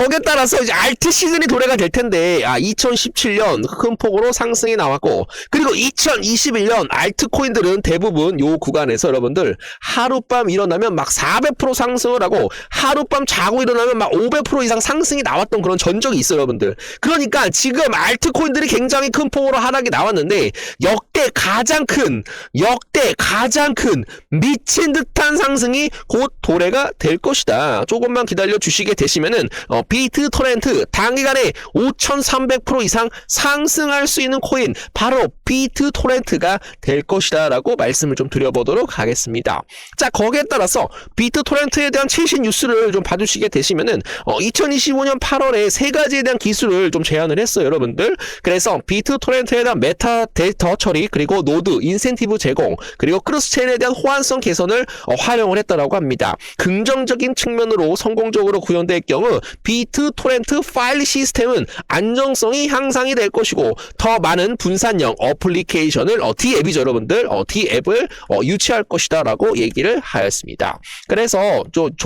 거기에 따라서 이제 알트 시즌이 도래가 될 텐데, 2017년 큰 폭으로 상승이 나왔고, 그리고 2021년 알트코인들은 대부분 요 구간에서 여러분들 하룻밤 일어나면 막 400% 상승을 하고, 하룻밤 자고 일어나면 막 500% 이상 상승이 나왔던 그런 전적이 있어요, 여러분들. 그러니까 지금 알트코인들이 굉장히 큰 폭으로 하락이 나왔는데, 역대 가장 큰 미친 듯한 상승이 곧 도래가 될 것이다. 조금만 기다려 주시게 되시면은 비트토렌트 단기간에 5,300% 이상 상승할 수 있는 코인 바로 비트토렌트가 될 것이다 라고 말씀을 좀 드려보도록 하겠습니다. 자, 거기에 따라서 비트토렌트에 대한 최신 뉴스를 좀 봐주시게 되시면은 2025년 8월에 세 가지에 대한 기술을 좀 제안을 했어요, 여러분들. 그래서 비트토렌트에 대한 메타 데이터 처리, 그리고 노드 인센티브 제공, 그리고 크로스체인에 대한 호환성 개선을 활용을 했다라고 합니다. 긍정적인 측면으로 성공적으로 구현될 경우 비트토렌트 파일 시스템은 안정성이 향상이 될 것이고, 더 많은 분산형 어플리케이션을 D앱이죠, 여러분들. D앱을 유치할 것이다 라고 얘기를 하였습니다. 그래서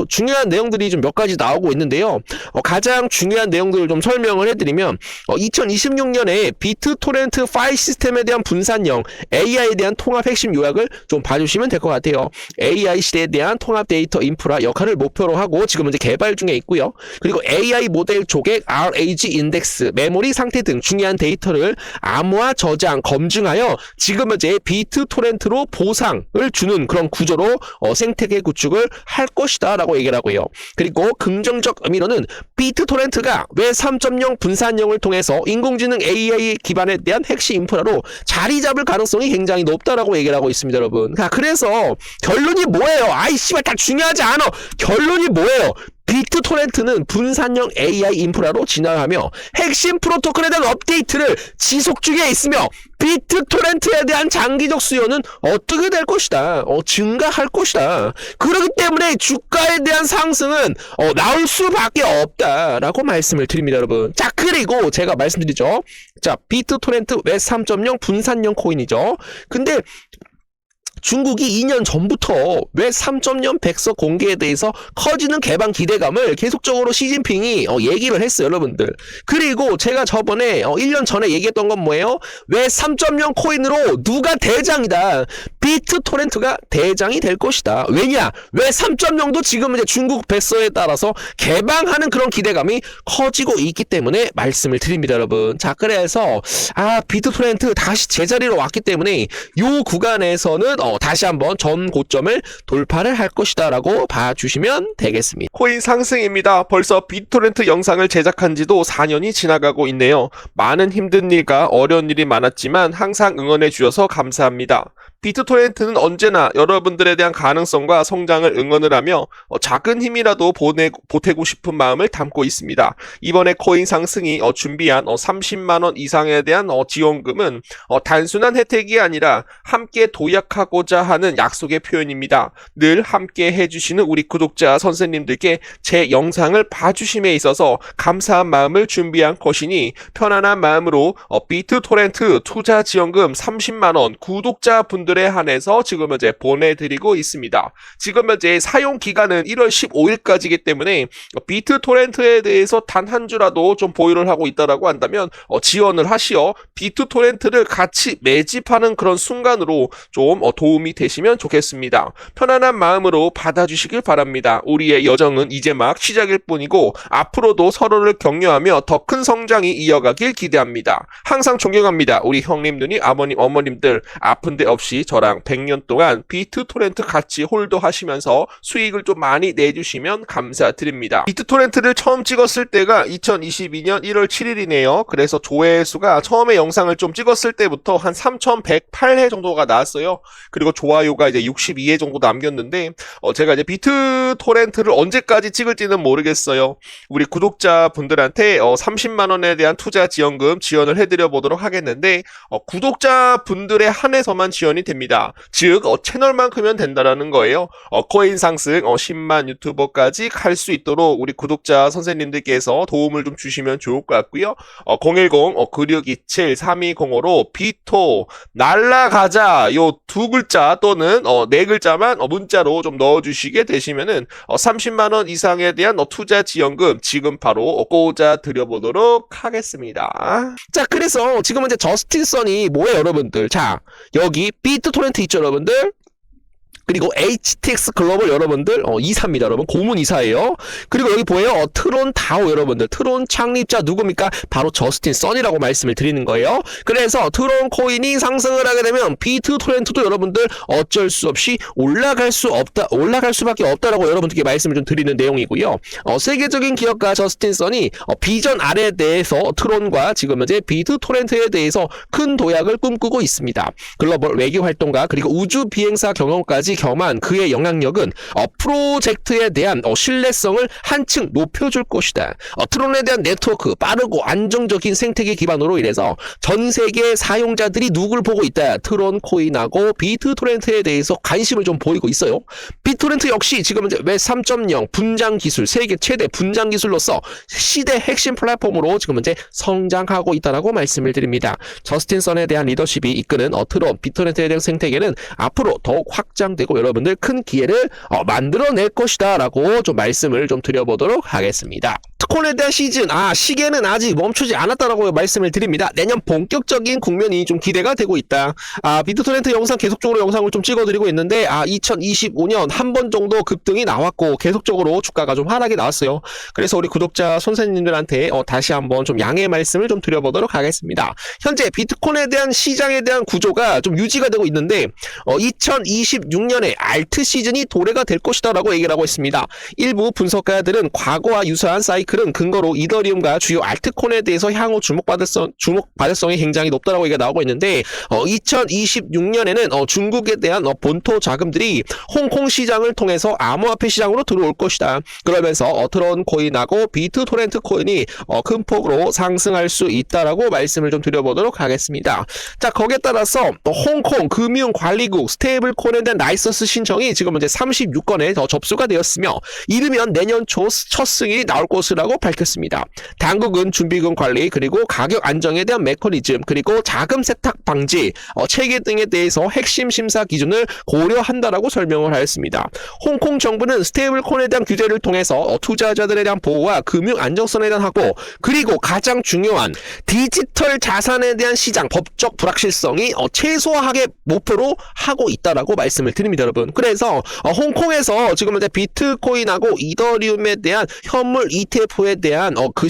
중요한 내용들이 좀 몇 가지 나오고 있는데요. 가장 중요한 내용들을 좀 설명을 해드리면 2026년에 비트토렌트 파일 시스템에 대한 분산형 AI에 대한 통합 핵심 요약을 좀 봐주시면 될 것 같아요. AI 시대에 대한 통합 데이터 인프라 역할을 목표로 하고 지금 이제 개발 중에 있고요. 그리고 AI 모델 조객, RAG 인덱스, 메모리 상태 등 중요한 데이터를 암호화, 저장, 검증하여 지금 이제 비트토렌트로 보상을 주는 그런 구조로 생태계 구축을 할 것이다 라고 얘기를 하고요. 그리고 긍정적 의미로는 비트토렌트가 웹 3.0 분산형을 통해서 인공지능 AI 기반에 대한 핵심 인프라로 자리 잡을 가능성이 굉장히 높다라고 얘기를 하고 있습니다, 여러분. 그래서 결론이 뭐예요? 아이 씨발 다 중요하지 않아. 결론이 뭐예요? 비트토렌트는 분산형 AI 인프라로 진화하며 핵심 프로토콜에 대한 업데이트를 지속 중에 있으며 비트토렌트에 대한 장기적 수요는 어떻게 될 것이다. 증가할 것이다. 그렇기 때문에 주가에 대한 상승은 나올 수밖에 없다라고 말씀을 드립니다, 여러분. 자, 그리고 제가 말씀드리죠. 자, 비트토렌트 웹 3.0 분산형 코인이죠. 근데 중국이 2년 전부터 웹 3.0 백서 공개에 대해서 커지는 개방 기대감을 계속적으로 시진핑이 얘기를 했어요, 여러분들. 그리고 제가 저번에 1년 전에 얘기했던 건 뭐예요? 웹 3.0 코인으로 누가 대장이다. 비트토렌트가 대장이 될 것이다. 왜냐? 웹 3.0도 지금 이제 중국 백서에 따라서 개방하는 그런 기대감이 커지고 있기 때문에 말씀을 드립니다, 여러분. 자, 그래서 비트토렌트 다시 제자리로 왔기 때문에 요 구간에서는 다시 한번 전 고점을 돌파를 할 것이다 라고 봐주시면 되겠습니다. 코인 상승입니다. 벌써 비트토렌트 영상을 제작한 지도 4년이 지나가고 있네요. 많은 힘든 일과 어려운 일이 많았지만 항상 응원해 주셔서 감사합니다. 비트토렌트는 언제나 여러분들에 대한 가능성과 성장을 응원을 하며 작은 힘이라도 보태고 싶은 마음을 담고 있습니다. 이번에 코인 상승이 준비한 30만원 이상에 대한 지원금은 단순한 혜택이 아니라 함께 도약하고자 하는 약속의 표현입니다. 늘 함께 해주시는 우리 구독자 선생님들께 제 영상을 봐주심에 있어서 감사한 마음을 준비한 것이니 편안한 마음으로 비트토렌트 투자 지원금 30만원 구독자분들에 한해서 지금 현재 보내드리고 있습니다. 지금 현재 사용 기간은 1월 15일까지이기 때문에 비트토렌트에 대해서 단 한 주라도 좀 보유를 하고 있다라고 한다면 지원을 하시어 비트토렌트를 같이 매집하는 그런 순간으로 좀 도움이 되시면 좋겠습니다. 편안한 마음으로 받아주시길 바랍니다. 우리의 여정은 이제 막 시작일 뿐이고 앞으로도 서로를 격려하며 더 큰 성장이 이어가길 기대합니다. 항상 존경합니다. 우리 형님, 누님, 아버님, 어머님들 아픈 데 없이 저랑 100년 동안 비트토렌트 같이 홀더하시면서 수익을 좀 많이 내주시면 감사드립니다. 비트토렌트를 처음 찍었을 때가 2022년 1월 7일이네요. 그래서 조회수가 처음에 영상을 좀 찍었을 때부터 한 3,108회 정도가 나왔어요. 그리고 좋아요가 이제 62회 정도 남겼는데 제가 이제 비트토렌트를 언제까지 찍을지는 모르겠어요. 우리 구독자분들한테 30만원에 대한 투자 지원금 지원을 해드려 보도록 하겠는데 구독자분들에 한해서만 지원이 됩니다. 됩니다. 즉 채널만 크면 된다라는 거예요. 코인 상승 10만 유튜버까지 갈 수 있도록 우리 구독자 선생님들께서 도움을 좀 주시면 좋을 것 같고요. 010-9627-3205로 비토 날라가자 요 두 글자 또는 네 글자만 문자로 좀 넣어주시게 되시면은 30만 원 이상에 대한 투자 지원금 지금 바로 꽂아 드려보도록 하겠습니다. 자, 그래서 지금은 이제 저스틴 선이 뭐예요, 여러분들? 자, 여기 비트토렌트 있죠, 여러분들? 그리고 HTX 글로벌 여러분들 이사입니다, 여러분. 고문 이사예요. 그리고 여기 보여요, 트론 다오 여러분들. 트론 창립자 누굽니까? 바로 저스틴 선이라고 말씀을 드리는 거예요. 그래서 트론 코인이 상승을 하게 되면 비트토렌트도 여러분들 어쩔 수 없이 올라갈 수밖에 없다라고 여러분들께 말씀을 좀 드리는 내용이고요. 세계적인 기업가 저스틴 선이 비전 R에 대해서 트론과 지금 현재 비트토렌트에 대해서 큰 도약을 꿈꾸고 있습니다. 글로벌 외교 활동가 그리고 우주 비행사 경험까지 겸한 그의 영향력은 프로젝트에 대한 신뢰성을 한층 높여줄 것이다. 트론에 대한 네트워크, 빠르고 안정적인 생태계 기반으로 인해서 전 세계 사용자들이 누굴 보고 있다. 트론 코인하고 비트토렌트에 대해서 관심을 좀 보이고 있어요. 비트토렌트 역시 지금 이제 웹 3.0 분장 기술, 세계 최대 분장 기술로서 시대 핵심 플랫폼으로 지금 현재 성장하고 있다라고 말씀을 드립니다. 저스틴 선에 대한 리더십이 이끄는 트론 비트토렌트에 대한 생태계는 앞으로 더욱 확장되고 여러분들 큰 기회를 만들어낼 것이다 라고 좀 말씀을 좀 드려보도록 하겠습니다. 특콘에 대한 시계는 아직 멈추지 않았다라고 말씀을 드립니다. 내년 본격적인 국면이 좀 기대가 되고 있다. 비트토렌트 영상 계속적으로 영상을 좀 찍어드리고 있는데 2025년 한 번 정도 급등이 나왔고 계속적으로 주가가 좀 하락이 나왔어요. 그래서 우리 구독자 선생님들한테 다시 한번 좀 양해의 말씀을 좀 드려보도록 하겠습니다. 현재 비트코인에 대한 시장에 대한 구조가 좀 유지가 되고 있는데 2026년에 알트 시즌이 도래가 될 것이다 라고 얘기를 하고 있습니다. 일부 분석가들은 과거와 유사한 사이클은 근거로 이더리움과 주요 알트코인에 대해서 향후 주목받을 성이 굉장히 높다라고 얘기가 나오고 있는데 2026년에는 중국에 대한 본토 자금들이 홍콩 시장을 통해서 암호화폐 시장으로 들어올 것이다. 그러면서 트론 코인하고 비트토렌트 코인이 큰 폭으로 상승할 수 있다라고 말씀을 좀 드려보도록 하겠습니다. 자, 거기에 따라서 홍콩 금융관리국 스테이블 코인에 대한 라이선스 신청이 지금 이제 36건에 접수가 되었으며 이르면 내년 초 첫 승인이 나올 것이라고 밝혔습니다. 당국은 준비금 관리 그리고 가격 안정에 대한 메커니즘 그리고 자금 세탁 방지 체계 등에 대해서 핵심 심사 기준을 고려한다라고 설명을 하였습니다. 홍콩 정부는 스테이블 코인에 대한 규제를 통해서 투자자들에 대한 보호와 금융 안정성에 대한 확보 그리고 가장 중요한 디지털 자산에 대한 시장 법적 불확실성이 최소화하게 목표로 하고 있다라고 말씀을 드립니다, 여러분. 그래서 홍콩에서 지금 이제 비트코인하고 이더리움에 대한 현물 ETF에 대한 그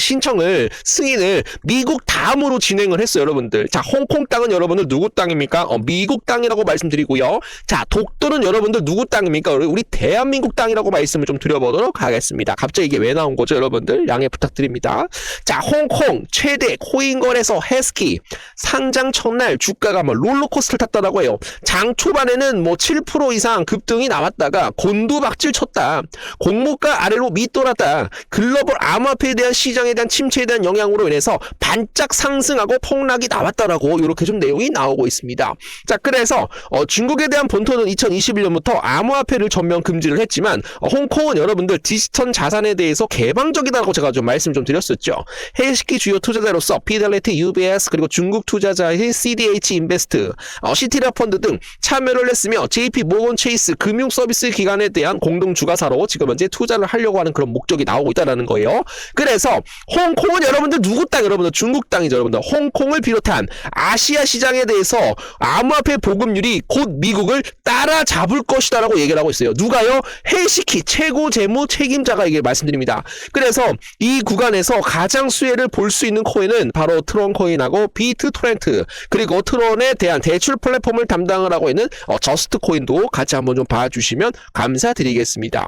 승인을 미국 다음으로 진행을 했어요, 여러분들. 자, 홍콩 땅은 여러분들 누구 땅입니까? 미국 땅이라고 말씀드리고요. 자, 독도는 여러분들 누구 땅입니까? 우리 대한민국 땅이라고 말씀을 좀 드려보도록 하겠습니다. 갑자기 이게 왜 나온 거죠, 여러분들? 양해 부탁드립니다. 자, 홍콩 최대 코인 거래소 해스키 상장 첫날 주가가 롤러코스터를 탔다라고 해요. 장 초반에는 7% 이상 급등이 나왔다가 곤두박질 쳤다. 공모가 아래로 밑돌았다. 글로벌 암호화폐에 대한 시장에 대한 침체에 대한 영향으로 인해서 반짝 상승하고 폭락이 나왔다라고 이렇게 좀 내용이 나오고 있습니다. 자, 그래서 중국에 대한 본토는 2021년부터 암호화폐를 전면 금지를 했지만 홍콩은 여러분들 디지털 자산에 대해서 개방적이다라고 제가 좀 말씀 좀 드렸었죠. 해시키 주요 투자자로서 피델리티, UBS 그리고 중국 투자자의 CDH 인베스트, 시티라 펀드 등 참여를 했으며 JP 모건 체이스 금융 서비스 기관에 대한 공동 주가사로 지금 현재 투자를 하려고 하는 그런 목적이 나오고 있다라는 거예요. 그래서 홍콩은 여러분들 누구 땅? 여러분들 중국 땅이죠, 여러분들. 홍콩을 비롯한 아시아 시장에 대해서 암호화폐 보급률이 곧 미국을 따라잡을 것이다라고 얘기를 하고 있어요. 누가요? 해시키 최고 재무 책임자가 얘기를 말씀드립니다. 그래서 이 구간에서 가장 수혜를 볼 수 있는 코인은 바로 트론 코인하고 비트토렌트 그리고 트론에 대한 대출 플랫폼을 담당을 하고 있는 저스트 코인도 같이 한번 좀 봐주시면 감사드리겠습니다.